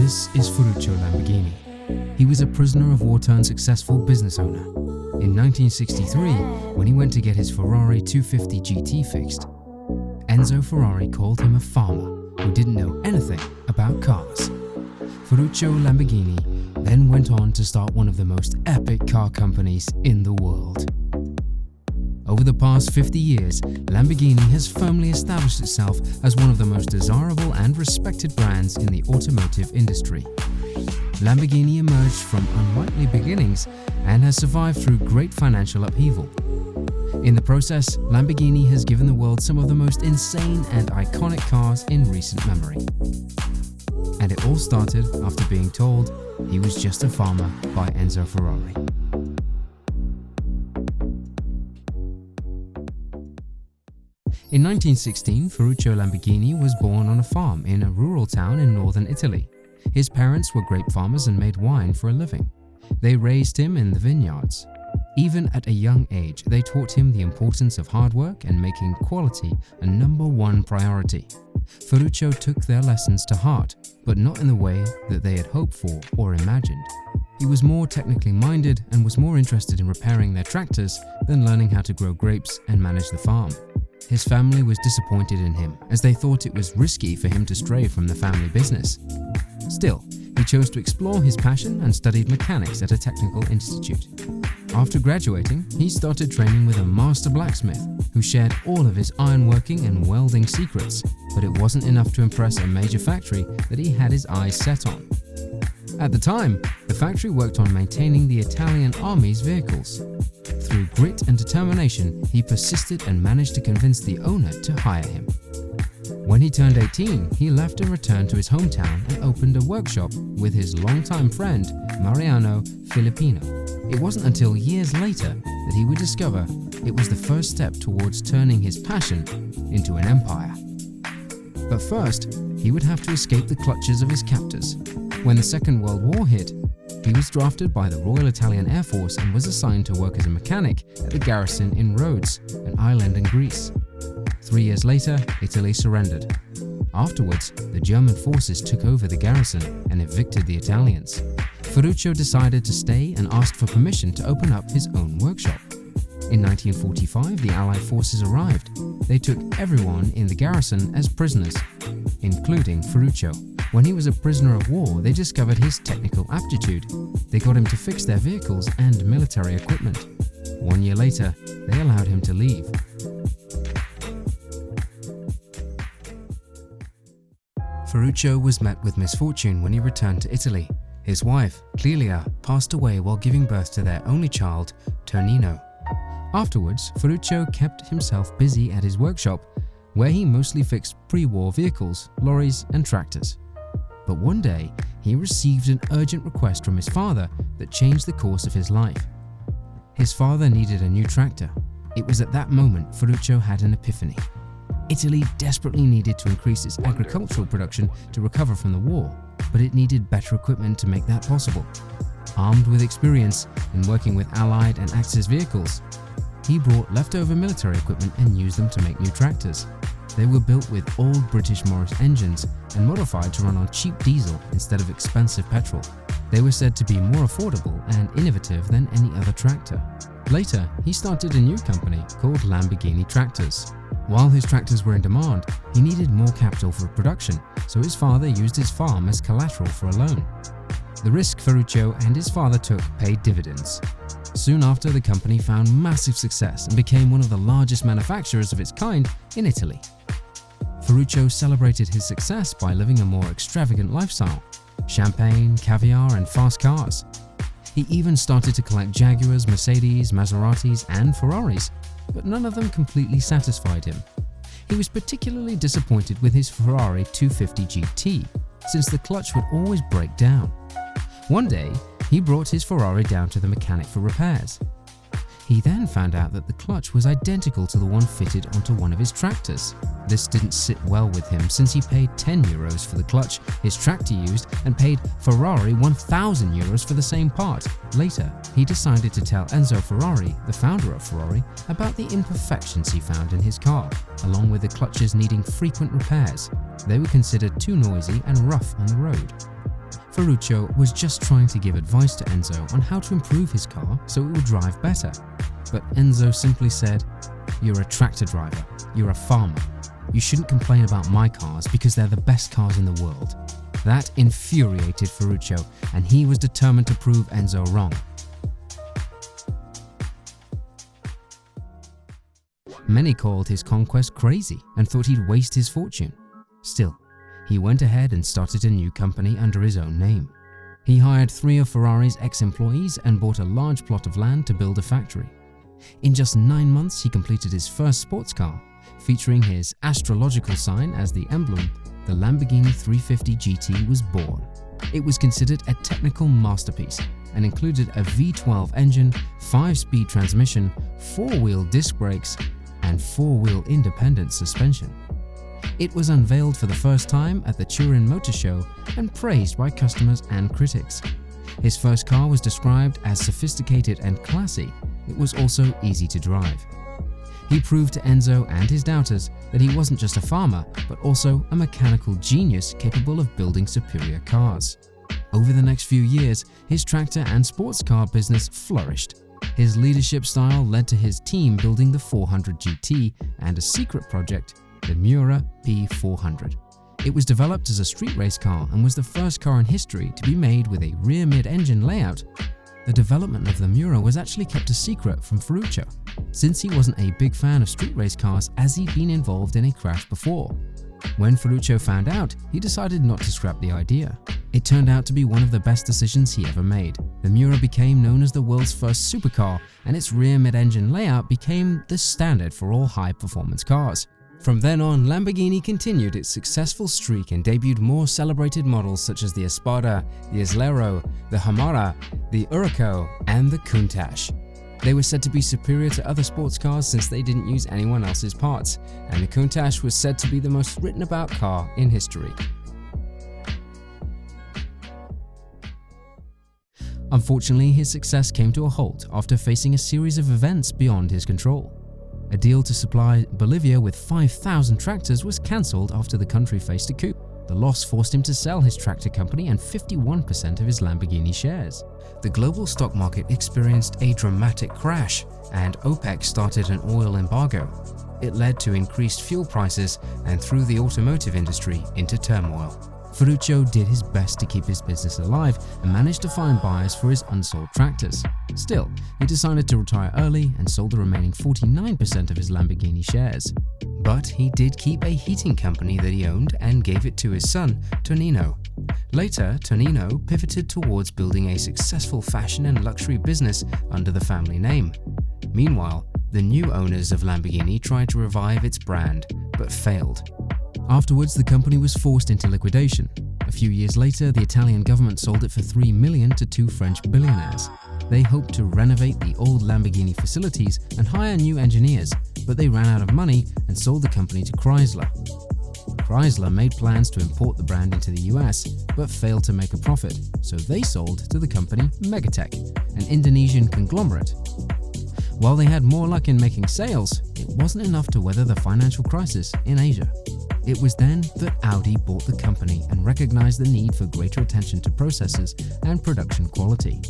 This is Ferruccio Lamborghini. He was a prisoner of war turned successful business owner. In 1963, when he went to get his Ferrari 250 GT fixed, Enzo Ferrari called him a farmer who didn't know anything about cars. Ferruccio Lamborghini then went on to start one of the most epic car companies in the world. Over the past 50 years, Lamborghini has firmly established itself as one of the most desirable and respected brands in the automotive industry. Lamborghini emerged from unlikely beginnings and has survived through great financial upheaval. In the process, Lamborghini has given the world some of the most insane and iconic cars in recent memory. And it all started after being told he was just a farmer by Enzo Ferrari. In 1916, Ferruccio Lamborghini was born on a farm in a rural town in northern Italy. His parents were grape farmers and made wine for a living. They raised him in the vineyards. Even at a young age, they taught him the importance of hard work and making quality a #1 priority. Ferruccio took their lessons to heart, but not in the way that they had hoped for or imagined. He was more technically minded and was more interested in repairing their tractors than learning how to grow grapes and manage the farm. His family was disappointed in him, as they thought it was risky for him to stray from the family business. Still, he chose to explore his passion and studied mechanics at a technical institute. After graduating, he started training with a master blacksmith who shared all of his ironworking and welding secrets, but it wasn't enough to impress a major factory that he had his eyes set on. At the time, the factory worked on maintaining the Italian army's vehicles. Through grit and determination, he persisted and managed to convince the owner to hire him. When he turned 18, he left and returned to his hometown and opened a workshop with his longtime friend, Mariano Filippino. It wasn't until years later that he would discover it was the first step towards turning his passion into an empire. But first, he would have to escape the clutches of his captors. When the Second World War hit, he was drafted by the Royal Italian Air Force and was assigned to work as a mechanic at the garrison in Rhodes, an island in Greece. 3 years later, Italy surrendered. Afterwards, the German forces took over the garrison and evicted the Italians. Ferruccio decided to stay and asked for permission to open up his own workshop. In 1945, the Allied forces arrived. They took everyone in the garrison as prisoners, including Ferruccio. When he was a prisoner of war, they discovered his technical aptitude. They got him to fix their vehicles and military equipment. 1 year later, they allowed him to leave. Ferruccio was met with misfortune when he returned to Italy. His wife, Clelia, passed away while giving birth to their only child, Ternino. Afterwards, Ferruccio kept himself busy at his workshop, where he mostly fixed pre-war vehicles, lorries and tractors. But one day, he received an urgent request from his father that changed the course of his life. His father needed a new tractor. It was at that moment Ferruccio had an epiphany. Italy desperately needed to increase its agricultural production to recover from the war, but it needed better equipment to make that possible. Armed with experience in working with Allied and Axis vehicles, he brought leftover military equipment and used them to make new tractors. They were built with old British Morris engines and modified to run on cheap diesel instead of expensive petrol. They were said to be more affordable and innovative than any other tractor. Later, he started a new company called Lamborghini Tractors. While his tractors were in demand, he needed more capital for production, so his father used his farm as collateral for a loan. The risk Ferruccio and his father took paid dividends. Soon after, the company found massive success and became one of the largest manufacturers of its kind in Italy. Ferruccio celebrated his success by living a more extravagant lifestyle: champagne, caviar, and fast cars. He even started to collect Jaguars, Mercedes, Maseratis, and Ferraris, but none of them completely satisfied him. He was particularly disappointed with his Ferrari 250 GT, since the clutch would always break down. One day, he brought his Ferrari down to the mechanic for repairs. He then found out that the clutch was identical to the one fitted onto one of his tractors. This didn't sit well with him, since he paid €10 for the clutch his tractor used and paid Ferrari €1,000 for the same part. Later, he decided to tell Enzo Ferrari, the founder of Ferrari, about the imperfections he found in his car, along with the clutches needing frequent repairs. They were considered too noisy and rough on the road. Ferruccio was just trying to give advice to Enzo on how to improve his car so it would drive better. But Enzo simply said, "You're a tractor driver, you're a farmer. You shouldn't complain about my cars because they're the best cars in the world." That infuriated Ferruccio, and he was determined to prove Enzo wrong. Many called his conquest crazy and thought he'd waste his fortune. Still, he went ahead and started a new company under his own name. He hired 3 of Ferrari's ex-employees and bought a large plot of land to build a factory. In just 9 months, he completed his first sports car, featuring his astrological sign as the emblem. The Lamborghini 350 GT was born. It was considered a technical masterpiece and included a V12 engine, 5-speed transmission, 4-wheel disc brakes, and 4-wheel independent suspension. It was unveiled for the first time at the Turin Motor Show and praised by customers and critics. His first car was described as sophisticated and classy. It was also easy to drive. He proved to Enzo and his doubters that he wasn't just a farmer, but also a mechanical genius capable of building superior cars. Over the next few years, his tractor and sports car business flourished. His leadership style led to his team building the 400 GT and a secret project, the Miura P400. It was developed as a street race car and was the first car in history to be made with a rear mid-engine layout. The development of the Miura was actually kept a secret from Ferruccio, since he wasn't a big fan of street race cars as he'd been involved in a crash before. When Ferruccio found out, he decided not to scrap the idea. It turned out to be one of the best decisions he ever made. The Miura became known as the world's first supercar, and its rear mid-engine layout became the standard for all high-performance cars. From then on, Lamborghini continued its successful streak and debuted more celebrated models such as the Espada, the Islero, the Hamara, the Huracan, and the Countach. They were said to be superior to other sports cars since they didn't use anyone else's parts, and the Countach was said to be the most written about car in history. Unfortunately, his success came to a halt after facing a series of events beyond his control. A deal to supply Bolivia with 5,000 tractors was cancelled after the country faced a coup. The loss forced him to sell his tractor company and 51% of his Lamborghini shares. The global stock market experienced a dramatic crash, and OPEC started an oil embargo. It led to increased fuel prices and threw the automotive industry into turmoil. Ferruccio did his best to keep his business alive and managed to find buyers for his unsold tractors. Still, he decided to retire early and sold the remaining 49% of his Lamborghini shares. But he did keep a heating company that he owned and gave it to his son, Tonino. Later, Tonino pivoted towards building a successful fashion and luxury business under the family name. Meanwhile, the new owners of Lamborghini tried to revive its brand, but failed. Afterwards, the company was forced into liquidation. A few years later, the Italian government sold it for $3 million to 2 French billionaires. They hoped to renovate the old Lamborghini facilities and hire new engineers, but they ran out of money and sold the company to Chrysler. Chrysler made plans to import the brand into the US, but failed to make a profit, so they sold to the company Megatech, an Indonesian conglomerate. While they had more luck in making sales, it wasn't enough to weather the financial crisis in Asia. It was then that Audi bought the company and recognized the need for greater attention to processes and production quality.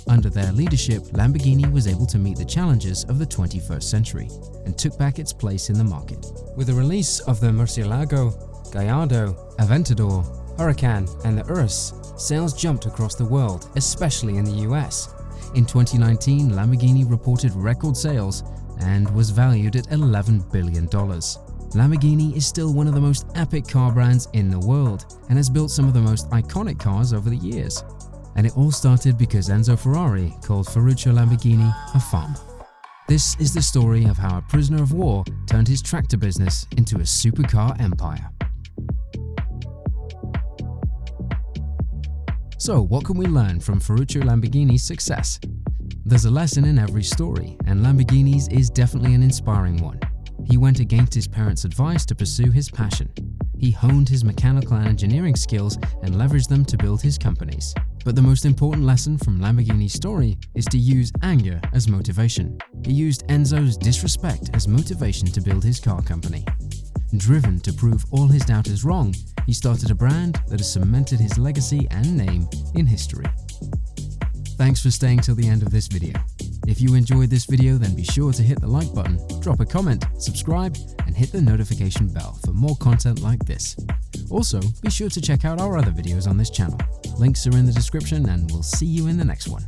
Under their leadership, Lamborghini was able to meet the challenges of the 21st century and took back its place in the market. With the release of the Murcielago, Gallardo, Aventador, Huracan, and the Urus, sales jumped across the world, especially in the US. In 2019, Lamborghini reported record sales and was valued at $11 billion. Lamborghini is still one of the most epic car brands in the world and has built some of the most iconic cars over the years. And it all started because Enzo Ferrari called Ferruccio Lamborghini a farmer. This is the story of how a prisoner of war turned his tractor business into a supercar empire. So, what can we learn from Ferruccio Lamborghini's success? There's a lesson in every story, and Lamborghini's is definitely an inspiring one. He went against his parents' advice to pursue his passion. He honed his mechanical and engineering skills and leveraged them to build his companies. But the most important lesson from Lamborghini's story is to use anger as motivation. He used Enzo's disrespect as motivation to build his car company. Driven to prove all his doubters wrong, he started a brand that has cemented his legacy and name in history. Thanks for staying till the end of this video. If you enjoyed this video, then be sure to hit the like button, drop a comment, subscribe, and hit the notification bell for more content like this. Also, be sure to check out our other videos on this channel. Links are in the description, and we'll see you in the next one.